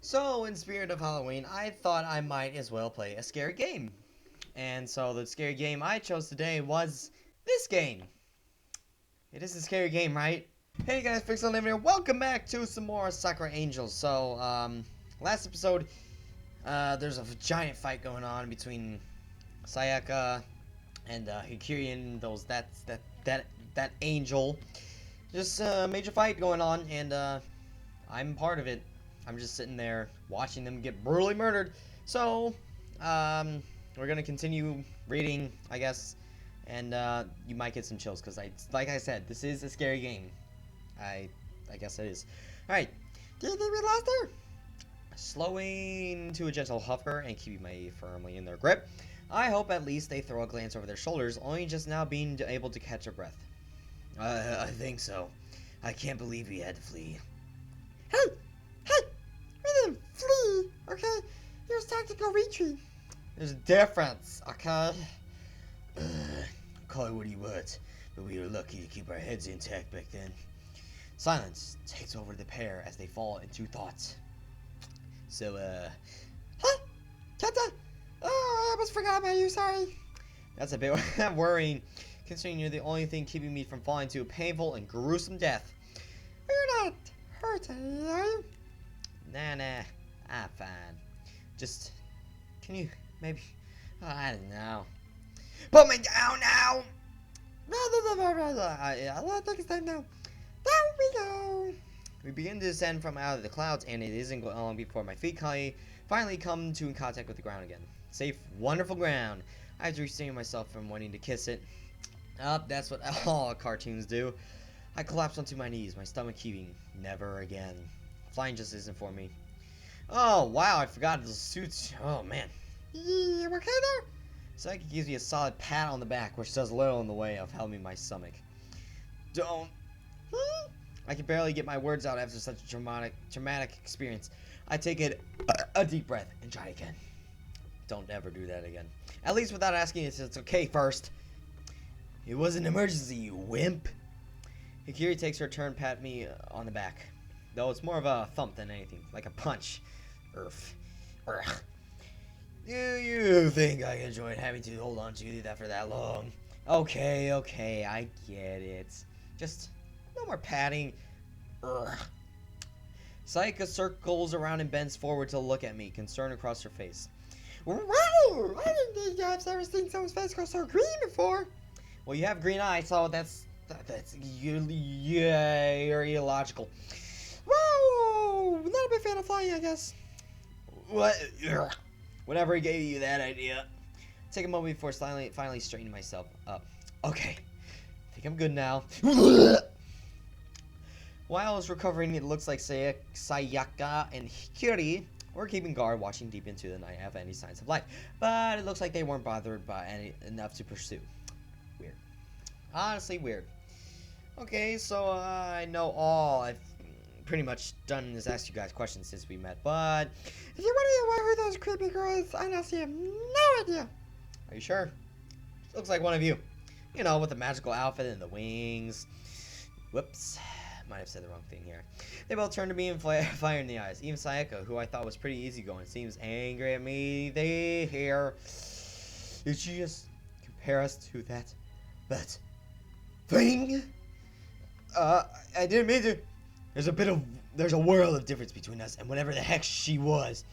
So, in spirit of Halloween, I thought I might as well play a scary game. And so the scary game I chose today was this game. It is a scary game, right? Hey guys, Pixel Living here. Welcome back to some more Sakura Angels. So, last episode, there's a giant fight going on between Sayaka and Hikiri and that angel. Just a major fight going on, and I'm part of it. I'm just sitting there watching them get brutally murdered. So, we're gonna continue reading, I guess, and you might get some chills because like I said, this is a scary game. I guess it is. All right, do you think we lost her? Slowing to a gentle hover and keeping me firmly in their grip. I hope at least they throw a glance over their shoulders, only just now being able to catch a breath. I think so. I can't believe we had to flee. Hey! We didn't flee, okay? It was tactical retreat. There's a difference, okay? Call it what you want, but we were lucky to keep our heads intact back then. Silence takes over the pair as they fall into thought. So, Hey! Kenta! Oh, I almost forgot about you, sorry. That's a bit worrying, considering you're the only thing keeping me from falling to a painful and gruesome death. You're not hurt, are you? Nah, I'm fine. Just, can you, maybe, I don't know. Put me down now! I think it's time now. Down we go! We begin to descend from out of the clouds, and it isn't long before my feet finally come to in contact with the ground again. Safe, wonderful ground. I have to restrain myself from wanting to kiss it. That's what all cartoons do. I collapse onto my knees, my stomach heaving. Never again. Flying just isn't for me. Oh, wow, I forgot the suits. Oh, man. You okay there? Psyche gives me a solid pat on the back, which does little in the way of helping my stomach. Don't. I can barely get my words out after such a traumatic experience. I take a deep breath and try again. Don't ever do that again. At least without asking if it's okay first. It was an emergency, you wimp. Hikiri takes her turn, pat me on the back. Though it's more of a thump than anything, like a punch. Urgh. You think I enjoyed having to hold on to you that for that long? Okay, I get it. Just no more patting. Urgh. Sayaka circles around and bends forward to look at me, concern across her face. Wow! I didn't think I've ever seen someone's face go so green before. Well, you have green eyes, so that's you're illogical. Whoa! Not a big fan of flying, I guess. What? Ugh. Whatever gave you that idea. Take a moment before finally straightening myself up. Okay, I think I'm good now. While I was recovering, it looks like Sayaka and Hikiri were keeping guard, watching deep into the night of any signs of life. But it looks like they weren't bothered by enough to pursue. Weird. Honestly, weird. Okay, so I know all I've pretty much done is ask you guys questions since we met, but if you're wondering who those creepy girls, I honestly have no idea. Are you sure? Looks like one of you. You know, with the magical outfit and the wings. Whoops. Might have said the wrong thing here. They both turned to me and fire in the eyes. Even Sayaka, who I thought was pretty easygoing, seems angry at me. They hear. Did she just compare us to that thing? I didn't mean to. There's a world of difference between us and whatever the heck she was.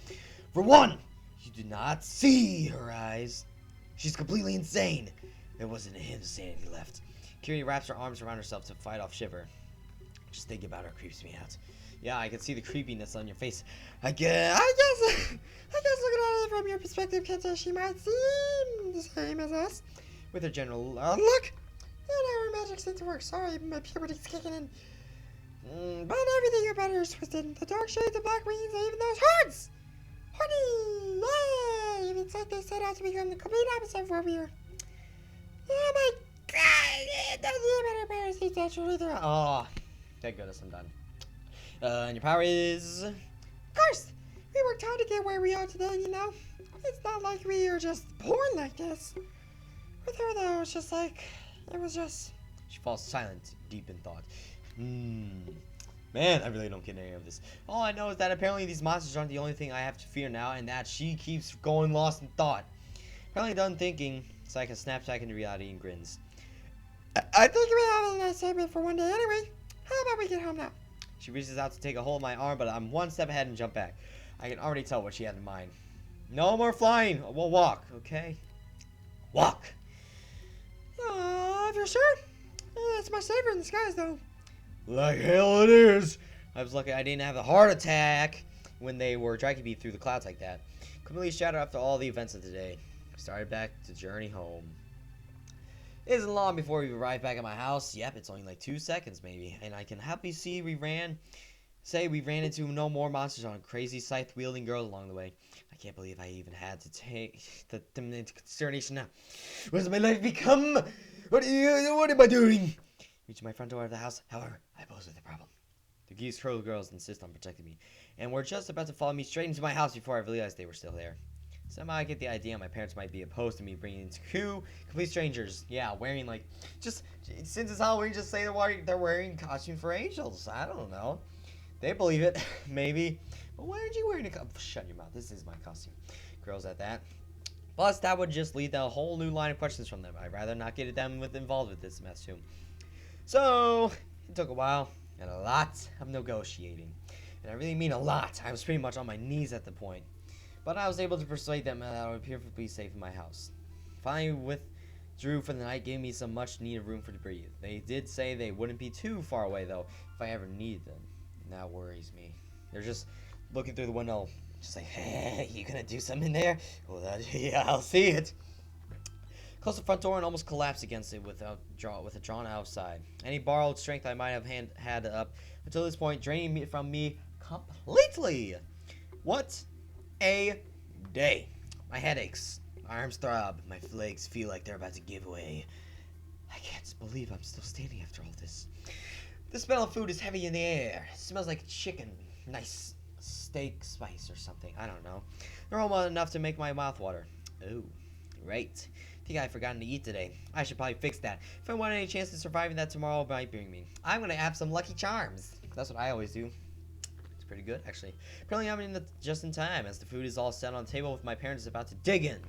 For one, you did not see her eyes. She's completely insane. There wasn't a hint of sanity left. Kiri wraps her arms around herself to fight off shiver. Just thinking about her creeps me out. Yeah, I can see the creepiness on your face. I guess looking at it from your perspective, Kenta, she might seem the same as us. With her general look! And our magic seems to work. Sorry, my puberty's kicking in. But everything about her is twisted. The dark shades, the black wings, and even those horns! Horny! Yay! It's like they set out to become the complete opposite of what we are. Oh my god! It doesn't matter about seats actually there. Oh, thank goodness I'm done. And your power is? Of course! We worked hard to get where we are today, you know? It's not like we are just born like this. With her, though, it's just like, it was just... She falls silent, deep in thought. Man, I really don't get any of this. All I know is that apparently these monsters aren't the only thing I have to fear now, and that she keeps going lost in thought. Apparently done thinking, Sayaka snaps back into reality and grins. I think we have a nice segment for one day anyway. How about we get home now? She reaches out to take a hold of my arm, but I'm one step ahead and jump back. I can already tell what she had in mind. No more flying. We'll walk, okay? Walk. If you're sure. It's much safer in the skies, though. Like hell it is. I was lucky I didn't have a heart attack when they were dragging me through the clouds like that. Completely shattered after all the events of the day. Started back to journey home. It isn't long before we arrive back at my house. Yep, it's only like 2 seconds maybe. And I can happily see we ran into no more monsters on crazy scythe-wielding girls along the way. I can't believe I even had to take them into consideration now. What has my life become? What am I doing? Reaching my front door of the house, however, I pose with a problem. The geese troll girls insist on protecting me, and were just about to follow me straight into my house before I realized they were still there. Somehow I get the idea my parents might be opposed to me bringing in two complete strangers. Yeah, wearing like, just, since it's Halloween, just say they're wearing costume for angels. I don't know. They believe it, maybe. But why aren't you wearing a costume? Shut your mouth, this is my costume. Girls at that. Plus, that would just lead to a whole new line of questions from them. I'd rather not get them involved with this mess too. So, it took a while, and a lot of negotiating. And I really mean a lot. I was pretty much on my knees at the point. But I was able to persuade them that I would be perfectly safe in my house. Finally withdrew for the night, giving me some much needed room to breathe. They did say they wouldn't be too far away though, if I ever needed them. And that worries me. They're just looking through the window, just like, hey, you gonna do something in there? Well, yeah, I'll see it. Closed the front door and almost collapsed against it with a drawn outside. Any borrowed strength I might have had up until this point draining from me completely. What a day. My head aches, my arms throb, my legs feel like they're about to give way. I can't believe I'm still standing after all this. The smell of food is heavy in the air. It smells like chicken, nice steak spice or something. I don't know. Aroma enough to make my mouth water. Oh, right. I think I've forgotten to eat today. I should probably fix that. If I want any chance of surviving that tomorrow might bring me, I'm gonna have some Lucky Charms. That's what I always do. Pretty good, actually. Apparently I'm just in time, as the food is all set on the table with my parents about to dig in.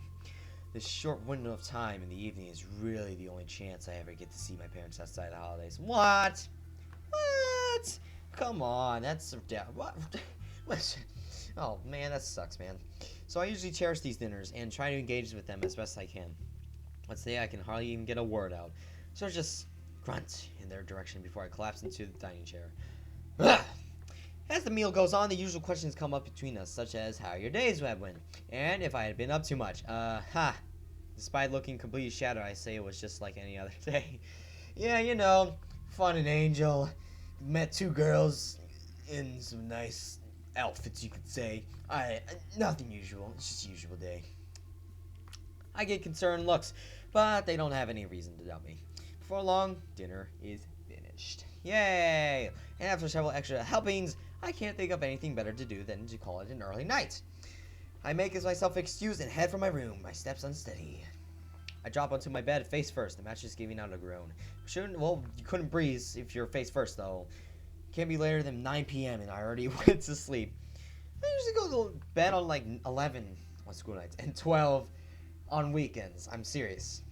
This short window of time in the evening is really the only chance I ever get to see my parents outside the holidays. What? What? Come on, that's what? Oh man, that sucks, man. So I usually cherish these dinners and try to engage with them as best I can. But today I can hardly even get a word out, so I just grunt in their direction before I collapse into the dining chair. Ugh. As the meal goes on, the usual questions come up between us, such as how your days have been, and if I had been up too much. Despite looking completely shattered, I say it was just like any other day. Yeah, you know, fun and angel. Met two girls in some nice outfits, you could say. Nothing usual. It's just a usual day. I get concerned looks, but they don't have any reason to doubt me. Before long, dinner is finished. Yay! And after several extra helpings, I can't think of anything better to do than to call it an early night. I make myself excused and head for my room, my steps unsteady. I drop onto my bed face first, the mattress giving out a groan. You couldn't breathe if you're face first, though. Can't be later than 9 p.m. and I already went to sleep. I usually go to bed on like 11 on school nights and 12 on weekends. I'm serious.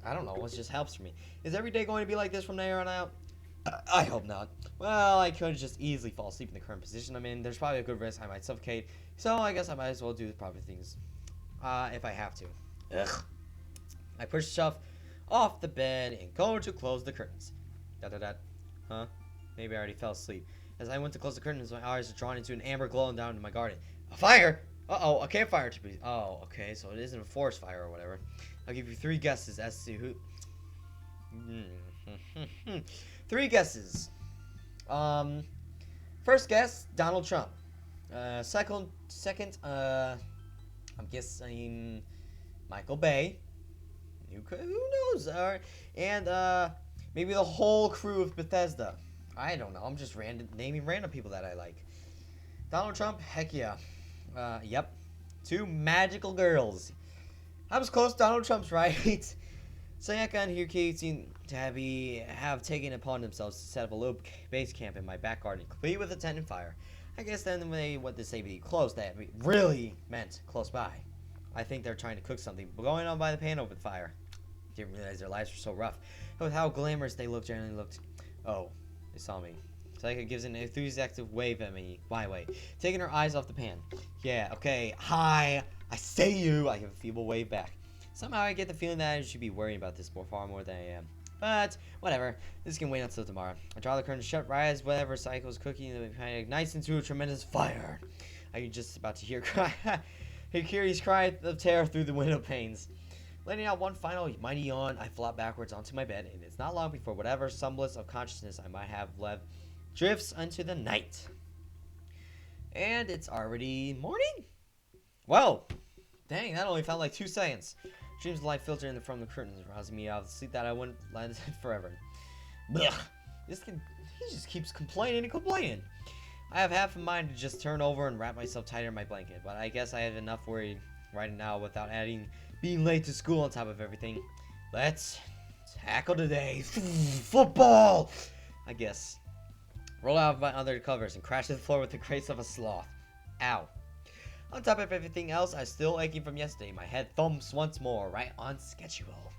I don't know, it just helps for me. Is every day going to be like this from there on out? I hope not. Well, I could just easily fall asleep in the current position I'm in. There's probably a good risk I might suffocate. So I guess I might as well do the proper things. If I have to. Ugh. I push the shelf off the bed and go to close the curtains. Huh? Maybe I already fell asleep. As I went to close the curtains, my eyes are drawn into an amber glow down into my garden. A fire! Uh-oh, a campfire to be. Oh, okay, so it isn't a forest fire or whatever. I'll give you 3 guesses as to who. 3 guesses. First guess, Donald Trump. Second, I'm guessing Michael Bay. Who knows? And maybe the whole crew of Bethesda. I don't know. I'm just naming random people that I like. Donald Trump, heck yeah. Yep. 2 magical girls. I was close. Donald Trump's right. Sayaka and Hiriki seem have taken upon themselves to set up a little base camp in my back garden, complete with a tent and fire. I guess then when they what they say be close, that really meant close by. I think they're trying to cook something, going on by the pan over the fire. Didn't realize their lives were so rough. With how glamorous they generally looked. Oh, they saw me. Psycho gives an enthusiastic wave at me, my way, taking her eyes off the pan. Yeah, okay, hi, I say you. I give a feeble wave back. Somehow I get the feeling that I should be worrying about this far more than I am. But, whatever, this can wait until tomorrow. I draw the curtain shut, rise whatever Psycho's cooking, and it ignites into a tremendous fire. I can just about to hear Kiri's cry of terror through the window panes. Letting out one final mighty yawn, I flop backwards onto my bed, and it's not long before whatever semblance of consciousness I might have left drifts into the night. And it's already morning? Well, dang, that only felt like 2 seconds. Streams of light filtering from the curtains, rousing me out of the sleep that I wouldn't let it forever. Blech. He just keeps complaining and complaining. I have half a mind to just turn over and wrap myself tighter in my blanket, but I guess I have enough worry right now without adding being late to school on top of everything. Let's tackle today. Football! I guess. Roll out of my under covers and crash to the floor with the grace of a sloth. Ow. On top of everything else, I'm still aching from yesterday. My head thumps once more, right on schedule.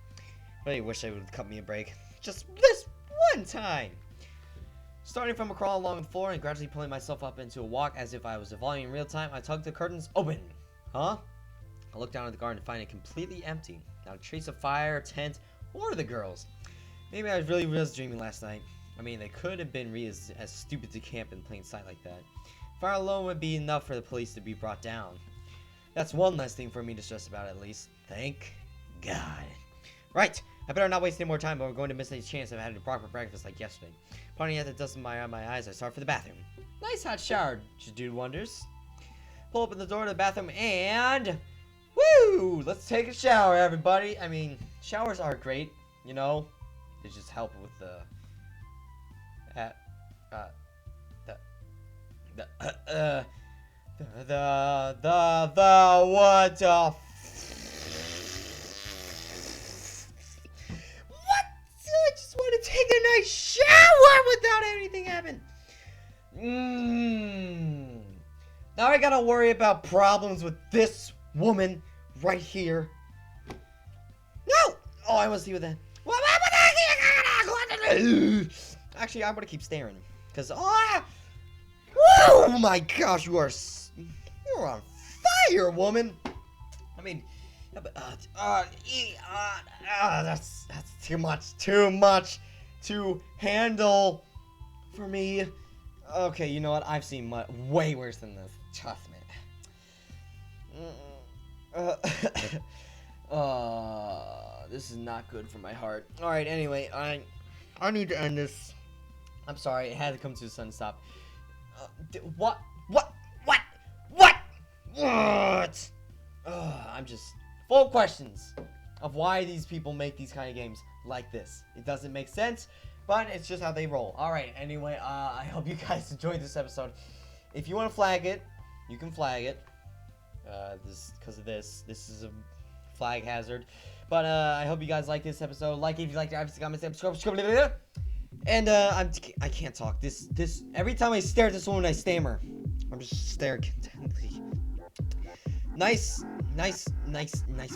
Really wish they would cut me a break. Just this one time. Starting from a crawl along the floor and gradually pulling myself up into a walk as if I was evolving in real time, I tugged the curtains open. Huh? I looked down at the garden and find it completely empty. Not a trace of fire, tent, or the girls. Maybe I really was dreaming last night. I mean, they could have been as stupid to camp in plain sight like that. Fire alone would be enough for the police to be brought down. That's one less thing for me to stress about at least. Thank God. Right, I better not waste any more time, but we're going to miss any chance of having a proper breakfast like yesterday. Pointing at the dust in my eyes, I start for the bathroom. Nice hot shower, should do wonders. Pull open the door to the bathroom and... Woo! Let's take a shower, everybody. I mean, showers are great, you know. They just help with the... what the What? I just want to take a nice shower without anything happening. Now I gotta worry about problems with this woman right here. No! Oh, I want to see what that. Actually, I'm gonna keep staring, cause oh my gosh, you're on fire, woman. I mean, that's too much to handle for me. Okay, you know what? I've seen way worse than this. Trust me. This is not good for my heart. All right. Anyway, I need to end this. I'm sorry. It had to come to a sudden stop. What? I'm just full of questions of why these people make these kind of games like this. It doesn't make sense, but it's just how they roll. Alright, anyway, I hope you guys enjoyed this episode. If you want to flag it, you can flag it. Because of this is a flag hazard. But I hope you guys like this episode. Like it if you like it, obviously comment, subscribe. And I can't talk. This every time I stare at this woman, I stammer. I'm just staring contentedly. Nice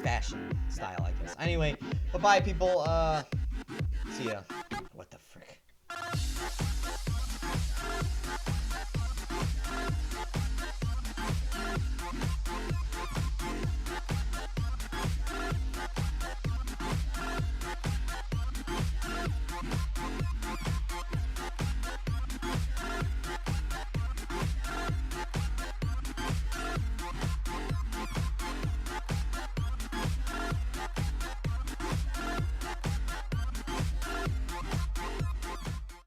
fashion style, I guess. Anyway, bye-bye, people. See ya. What the frick?